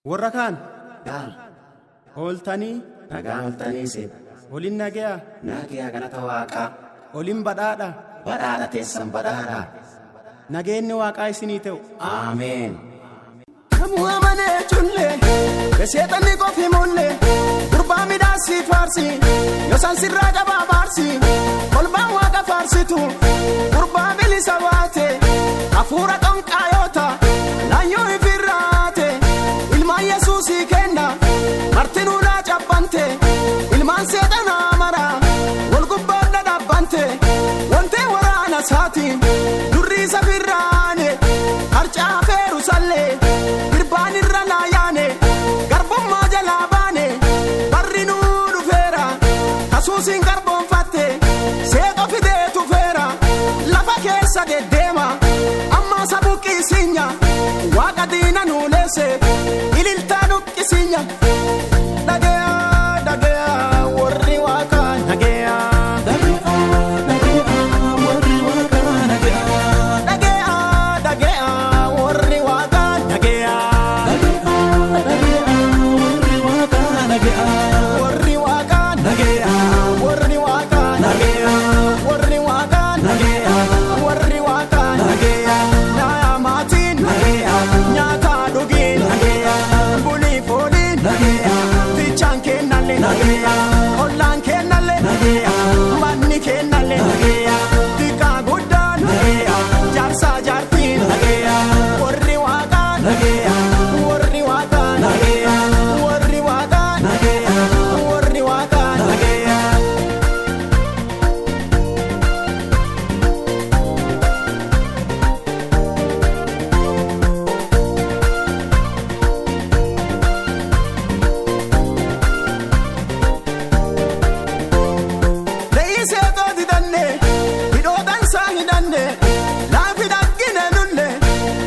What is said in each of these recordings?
Warrakaan Gaal ooltanii nagaa oltaniisi olin nagaya nagiyaa galata waaqaa olin badhaadha badhaadha teessan badhaadha nageenni waaqaa isinii ta'u Ameen. Kamuu amanee chulle keseexanni qofi mulle gurbaa midhaasii faarsi yoosan sirraa qabaa faarsi kolbaan waaqa faarsitu gurbaa bilisa baate hafuura qonqaayoota laayyoo ifirraate ilmaan Yesuusii kenna martinuudhaa cabbante ilmaan seexanaa mara wal gubbaadha dhabbante wantee waraana isaatiin durrii safirraane harcaa feeru sallee birbaan irra laayaane garbummaa jalaa baane barri nuu dhufeera Yesuusiin garboonfatte seeqa fidee tufeera lafa keessa deddeema amma sabuqqisinya waaqa diina nuu leesse ililtaa nuqqisinya dhageya warri waaqaa dhageya warri waaqaa dhageya dhageya warri waaqaa dhageya warri waaqaa dhageya warri waaqaa dhageya warri waaqaa dhageya warri waaqaa dhageya warri waaqaa dhageya naa maatiin dhageya nyaata dhugiin dhageya bulii fooliin dhageya fichaan kennalle dhageya ollaan kennalle dhageya manni kennalle dhageya xiqqaa guddaan dhageya jaarsaa jaartiin dhageya warri waaqaa dhageya warri waaqaa dhageya warri waaqaa dhageya warri waaqaa dhageya. Leeyisee tooti danne hidhootan saa hidhanne laafi dhaggine nulle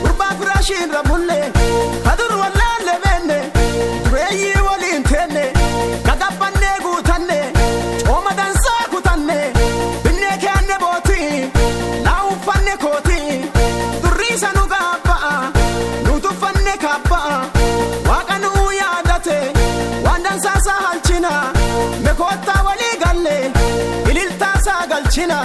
gurbaa firaashiin ramulle kadur wallaalle beenne dureeyyii waliin teenne gagabbannee guutanne cooma dansaa kutanne binnee keenne bootii laa uffanne kootii durriisa nu gaabba'a nu tuffanne kaabba'a waaqa nuu yaadate waan dansaasaa halchina mekoottaa walii galle ililtaasaa galchina